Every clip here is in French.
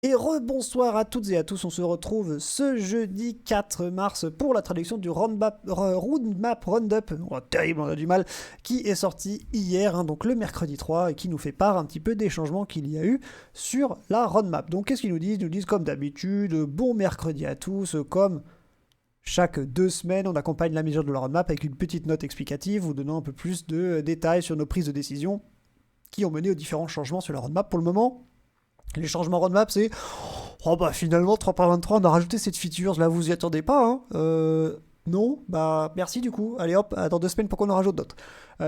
Et rebonsoir à toutes et à tous, on se retrouve ce jeudi 4 mars pour la traduction du Roadmap Roundup, oh, terrible, on a du mal, qui est sorti hier, hein, donc le mercredi 3, et qui nous fait part un petit peu des changements qu'il y a eu sur la roadmap. Donc qu'est-ce qu'ils nous disent? Ils nous disent comme d'habitude, bon mercredi à tous, comme chaque 2 semaines, on accompagne la mise à jour de la roadmap avec une petite note explicative, vous donnant un peu plus de détails sur nos prises de décision qui ont mené aux différents changements sur la roadmap. Pour le moment, les changements roadmap, c'est oh bah finalement 3.23, on a rajouté cette feature, là vous y attendez pas, hein non, bah merci du coup, allez hop, dans 2 semaines pour qu'on en rajoute d'autres.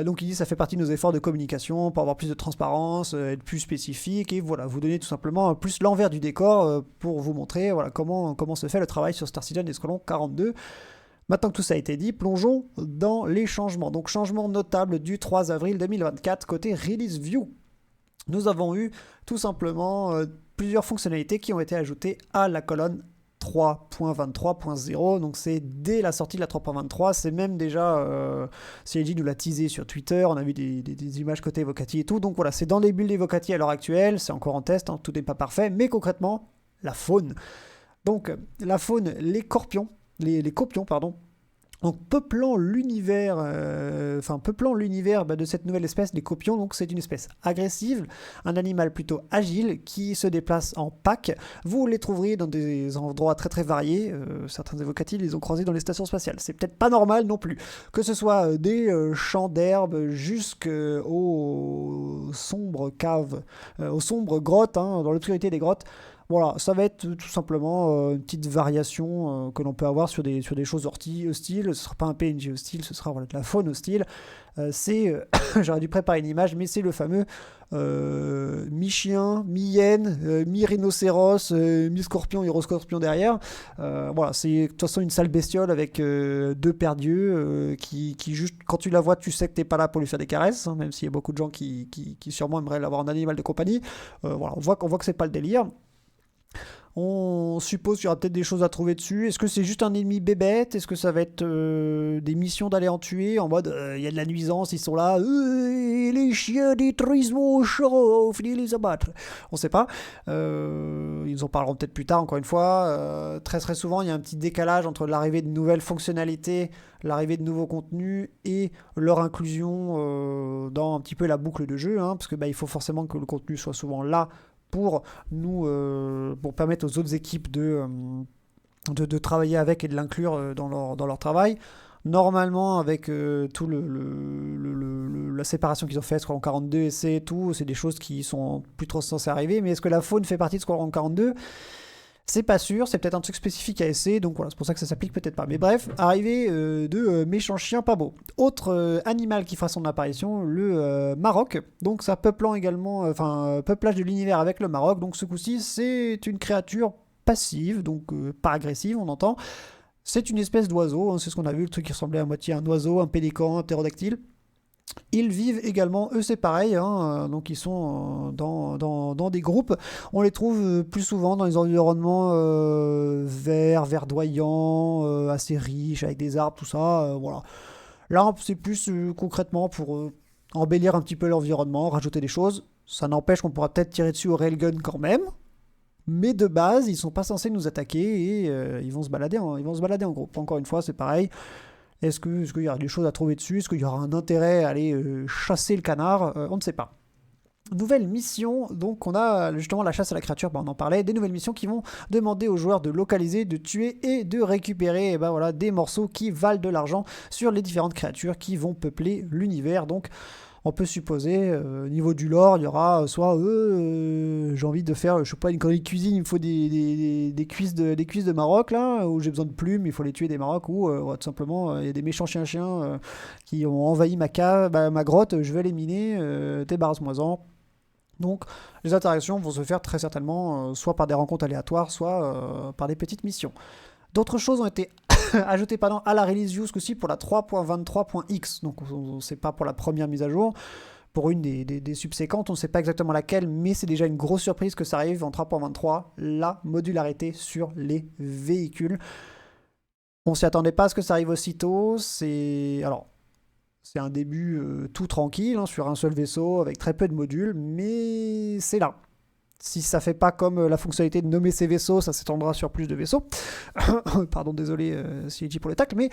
Donc il dit ça fait partie de nos efforts de communication pour avoir plus de transparence, être plus spécifique et voilà, vous donner tout simplement plus l'envers du décor pour vous montrer voilà, comment se fait le travail sur Star Citizen Escalon 42. Maintenant que tout ça a été dit, plongeons dans les changements. Donc changement notable du 3 avril 2024 côté Release View. Nous avons eu tout simplement plusieurs fonctionnalités qui ont été ajoutées à la colonne 3.23.0, donc c'est dès la sortie de la 3.23, c'est même déjà, CLG nous l'a teasé sur Twitter, on a vu des images côté Evocati et tout, donc voilà, c'est dans les builds Evocati à l'heure actuelle, c'est encore en test, hein, tout n'est pas parfait, mais concrètement, la faune. Donc la faune, les corpions, les copions, pardon, donc peuplant l'univers de cette nouvelle espèce, les copions, donc c'est une espèce agressive, un animal plutôt agile qui se déplace en pack. Vous les trouverez dans des endroits très très variés, certains évocatifs les ont croisés dans les stations spatiales. C'est peut-être pas normal non plus, que ce soit des champs d'herbe jusqu'aux sombres caves, aux sombres grottes, hein, dans l'obscurité des grottes. Voilà, ça va être tout simplement une petite variation que l'on peut avoir sur des choses hostiles. Ce ne sera pas un PNG hostile, ce sera voilà, de la faune hostile. J'aurais dû préparer une image, mais c'est le fameux mi-chien, mi-hyène, mi-rhinocéros, mi-scorpion, hiroscorpion derrière. Voilà, c'est de toute façon une sale bestiole avec deux paires d'yeux qui juste, quand tu la vois, tu sais que tu n'es pas là pour lui faire des caresses, hein, même s'il y a beaucoup de gens qui sûrement aimeraient l'avoir en animal de compagnie. Voilà, on voit que c'est pas le délire. On suppose qu'il y aura peut-être des choses à trouver dessus. Est-ce que c'est juste un ennemi bébête? Est-ce que ça va être des missions d'aller en tuer en mode il y a de la nuisance, ils sont là, les chiens détruisent mon champ, finissez les abattre. On sait pas. Ils en parleront peut-être plus tard, encore une fois. Très très souvent, il y a un petit décalage entre l'arrivée de nouvelles fonctionnalités, l'arrivée de nouveaux contenus et leur inclusion dans un petit peu la boucle de jeu, hein, parce que il faut forcément que le contenu soit souvent là pour permettre aux autres équipes de travailler avec et de l'inclure dans leur travail. Normalement, avec tout la séparation qu'ils ont fait, Squadron 42 et c'est tout, c'est des choses qui sont plus trop censées arriver. Mais est-ce que la faune fait partie de Squadron 42? C'est pas sûr, c'est peut-être un truc spécifique à SC, donc voilà, c'est pour ça que ça s'applique peut-être pas. Mais bref, arrivée de méchants chiens pas beaux. Autre animal qui fera son apparition, le Maroc. Donc ça peuplant également, peuplage de l'univers avec le Maroc. Donc ce coup-ci, c'est une créature passive, donc pas agressive, on entend. C'est une espèce d'oiseau, hein, c'est ce qu'on a vu, le truc qui ressemblait à moitié à un oiseau, un pélican, un ptérodactyle. Ils vivent également, eux c'est pareil, hein, donc ils sont dans des groupes. On les trouve plus souvent dans les environnements verdoyants, assez riches, avec des arbres, tout ça. Voilà. Là c'est plus concrètement pour embellir un petit peu l'environnement, rajouter des choses. Ça n'empêche qu'on pourra peut-être tirer dessus au railgun quand même. Mais de base, ils sont pas censés nous attaquer et ils vont se balader en groupe. Encore une fois, c'est pareil. Est-ce qu'il y aura des choses à trouver dessus? Est-ce qu'il y aura un intérêt à aller chasser le canard? On ne sait pas. Nouvelle mission, donc on a justement la chasse à la créature, on en parlait, des nouvelles missions qui vont demander aux joueurs de localiser, de tuer et de récupérer des morceaux qui valent de l'argent sur les différentes créatures qui vont peupler l'univers. Donc on peut supposer, au niveau du lore, il y aura soit j'ai envie de faire, je sais pas, une connerie de cuisine, il me faut des cuisses de Maroc, là, où j'ai besoin de plumes, il faut les tuer des Maroc, ou tout simplement, il y a des méchants chiens qui ont envahi ma cave, ma grotte, je vais les miner, débarrasse-moi-en. Donc les interactions vont se faire très certainement soit par des rencontres aléatoires, soit par des petites missions. D'autres choses ont été ajoutées à la release view ce coup-ci pour la 3.23.x, donc c'est pas pour la première mise à jour. Pour une des subséquentes, on ne sait pas exactement laquelle, mais c'est déjà une grosse surprise que ça arrive en 3.23, la modularité sur les véhicules. On s'y attendait pas à ce que ça arrive aussitôt, c'est un début tout tranquille, hein, sur un seul vaisseau, avec très peu de modules, mais c'est là. Si ça fait pas comme la fonctionnalité de nommer ses vaisseaux, ça s'étendra sur plus de vaisseaux. Pardon, désolé CIG pour le tacle, mais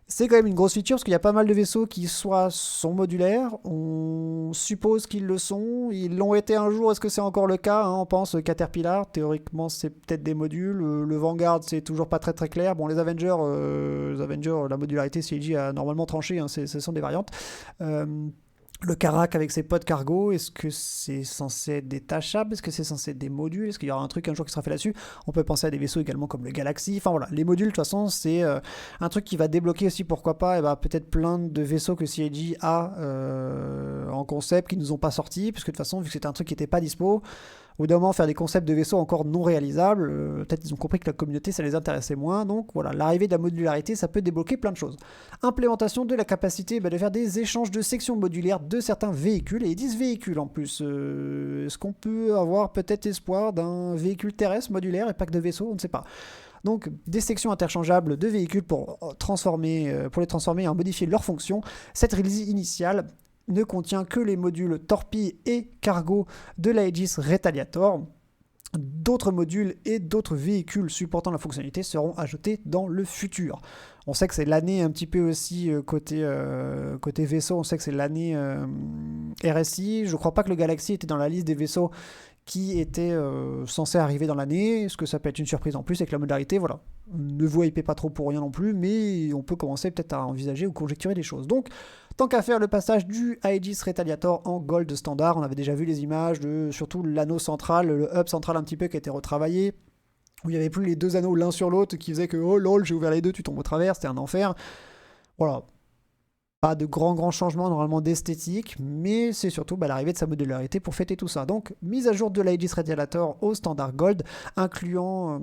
c'est quand même une grosse feature parce qu'il y a pas mal de vaisseaux qui soit sont modulaires, on suppose qu'ils le sont, ils l'ont été un jour, est-ce que c'est encore le cas, hein? On pense Caterpillar, théoriquement c'est peut-être des modules, le Vanguard c'est toujours pas très très clair, bon les Avengers, la modularité CIG a normalement tranché, hein, ce sont des variantes. Le Karak avec ses pods cargo, est-ce que c'est censé être détachable? Est-ce que c'est censé être des modules? Est-ce qu'il y aura un truc un jour qui sera fait là-dessus? On peut penser à des vaisseaux également comme le Galaxy. Enfin voilà, les modules de toute façon c'est un truc qui va débloquer aussi pourquoi pas et ben, peut-être plein de vaisseaux que CIG a en concept qui nous ont pas sortis, puisque de toute façon vu que c'était un truc qui n'était pas dispo, au bout d'un moment faire des concepts de vaisseaux encore non réalisables, peut-être ils ont compris que la communauté ça les intéressait moins, donc voilà, l'arrivée de la modularité ça peut débloquer plein de choses. Implémentation de la capacité de faire des échanges de sections modulaires de certains véhicules, et ils disent véhicules en plus. Est-ce qu'on peut avoir peut-être espoir d'un véhicule terrestre modulaire et pas que de vaisseaux? On ne sait pas. Donc des sections interchangeables de véhicules pour les transformer et en modifier leurs fonctions. Cette release initiale ne contient que les modules torpille et cargo de l'Aegis Retaliator. D'autres modules et d'autres véhicules supportant la fonctionnalité seront ajoutés dans le futur. On sait que c'est l'année un petit peu aussi côté vaisseau, on sait que c'est l'année RSI. Je ne crois pas que le Galaxy était dans la liste des vaisseaux qui étaient censés arriver dans l'année. Est-ce que ça peut être une surprise en plus avec la modalité? Voilà. Ne vous hypez pas trop pour rien non plus, mais on peut commencer peut-être à envisager ou conjecturer des choses. Donc, tant qu'à faire le passage du Aegis Retaliator en Gold standard, on avait déjà vu les images de surtout l'anneau central, le hub central un petit peu qui a été retravaillé, où il n'y avait plus les deux anneaux l'un sur l'autre qui faisaient que oh lol, j'ai ouvert les deux, tu tombes au travers, c'était un enfer. Voilà. Pas de grands changements normalement d'esthétique, mais c'est surtout l'arrivée de sa modularité pour fêter tout ça. Donc, mise à jour de l'Aegis Retaliator au standard Gold, incluant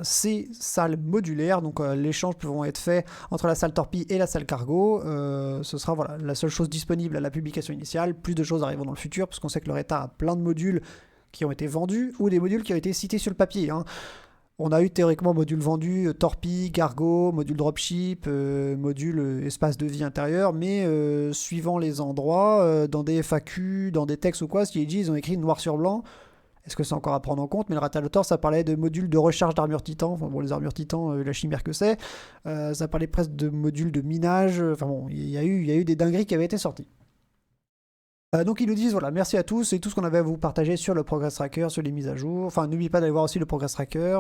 ces salles modulaires. Donc, les échanges pourront être faits entre la salle torpille et la salle cargo. Ce sera la seule chose disponible à la publication initiale. Plus de choses arriveront dans le futur, parce qu'on sait que le Reta a plein de modules qui ont été vendus, ou des modules qui ont été cités sur le papier, hein. On a eu théoriquement module vendu, torpille, cargo, module dropship, module espace de vie intérieur, mais suivant les endroits, dans des FAQ, dans des textes ou quoi, CIG, ils ont écrit noir sur blanc. Est-ce que c'est encore à prendre en compte? Mais le Retaliator, ça parlait de modules de recharge d'armure titan. Enfin bon, les armures titan, la chimère que c'est. Ça parlait presque de modules de minage. Enfin bon, il y a eu des dingueries qui avaient été sorties. Donc ils nous disent voilà, merci à tous, c'est tout ce qu'on avait à vous partager sur le Progress Tracker, sur les mises à jour. Enfin, n'oubliez pas d'aller voir aussi le Progress Tracker.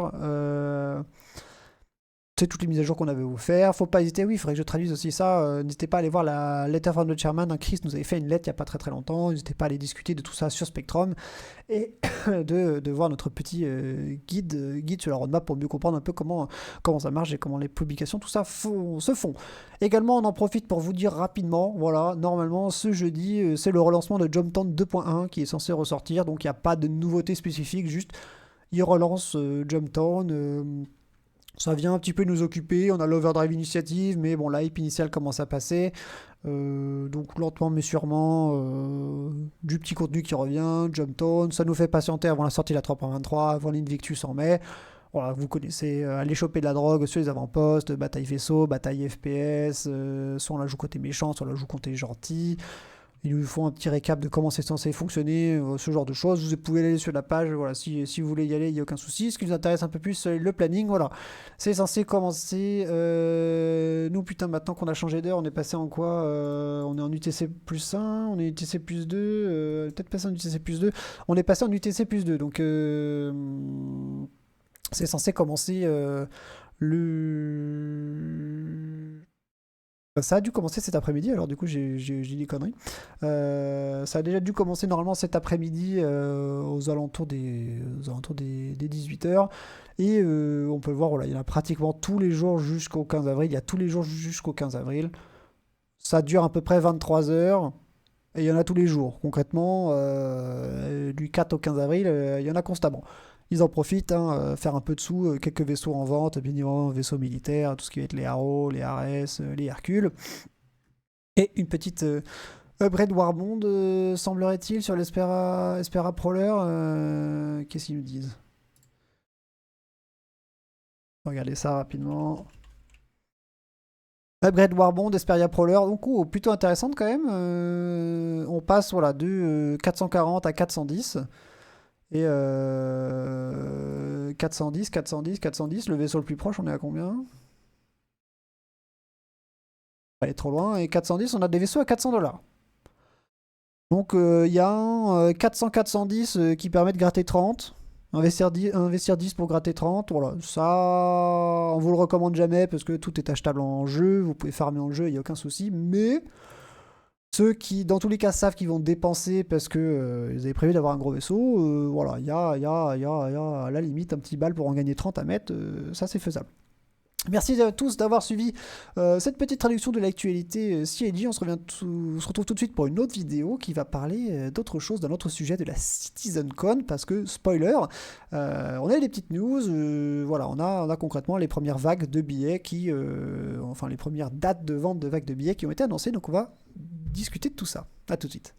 C'est toutes les mises à jour qu'on avait à vous faire. Faut pas hésiter, oui, il faudrait que je traduise aussi ça. N'hésitez pas à aller voir la Letter from the Chairman. Chris nous avait fait une lettre il n'y a pas très longtemps. N'hésitez pas à aller discuter de tout ça sur Spectrum et de voir notre petit guide sur la roadmap pour mieux comprendre un peu comment ça marche et comment les publications, tout ça se font. Également, on en profite pour vous dire rapidement, voilà, normalement ce jeudi, c'est le relancement de Jumptown 2.1 qui est censé ressortir. Donc il n'y a pas de nouveauté spécifique, juste il relance Jumptown. Ça vient un petit peu nous occuper, on a l'Overdrive Initiative, mais bon, la hype initiale commence à passer. Donc lentement mais sûrement, du petit contenu qui revient, Jumptown, ça nous fait patienter avant la sortie de la 3.23, avant l'Invictus en mai. Voilà, vous connaissez, aller choper de la drogue sur les avant-postes, bataille vaisseau, bataille FPS, soit on la joue côté méchant, soit on la joue côté gentil. Ils nous font un petit récap de comment c'est censé fonctionner, ce genre de choses. Vous pouvez aller sur la page, voilà, si vous voulez y aller, il n'y a aucun souci. Ce qui nous intéresse un peu plus, c'est le planning, voilà. C'est censé commencer. Nous, putain, maintenant qu'on a changé d'heure, on est passé en quoi? On est en UTC plus 1, on est UTC plus 2, peut-être passé en UTC plus 2. On est passé en UTC plus 2, donc c'est censé commencer Ça a dû commencer cet après-midi, alors du coup j'ai dit des conneries. Ça a déjà dû commencer normalement cet après-midi aux alentours des 18h. Et on peut le voir, voilà, il y en a pratiquement tous les jours jusqu'au 15 avril. Il y a tous les jours jusqu'au 15 avril. Ça dure à peu près 23 heures. Et il y en a tous les jours. Concrètement, du 4 au 15 avril, il y en a constamment. Ils en profitent, faire un peu de sous, quelques vaisseaux en vente, bien évidemment, vaisseaux militaires, tout ce qui va être les Arrow, les Ares, les Hercules. Et une petite upgrade Warbond, semblerait-il, sur l'Espera Prowler. Qu'est-ce qu'ils nous disent? Regardez ça rapidement. Upgrade Warbond, Esperia Prowler, donc plutôt intéressante quand même. On passe de 440 à 410. Et 410, 410, 410, le vaisseau le plus proche, on est à combien? Pas aller trop loin. Et 410, on a des vaisseaux à 400 $. Donc il y a un 400-410 qui permet de gratter 30. Investir 10 pour gratter 30. Voilà, ça, on vous le recommande jamais parce que tout est achetable en jeu. Vous pouvez farmer en jeu, il n'y a aucun souci. Mais ceux qui, dans tous les cas, savent qu'ils vont dépenser parce que ils avaient prévu d'avoir un gros vaisseau, voilà, il y a à la limite un petit bal pour en gagner 30 à mettre. Ça, c'est faisable. Merci à tous d'avoir suivi cette petite traduction de l'actualité CIG. On se retrouve tout de suite pour une autre vidéo qui va parler d'autre chose, d'un autre sujet, de la CitizenCon, parce que, spoiler, on a eu des petites news, voilà, on a concrètement les premières vagues de billets enfin les premières dates de vente de vagues de billets qui ont été annoncées, donc on va discuter de tout ça. A tout de suite.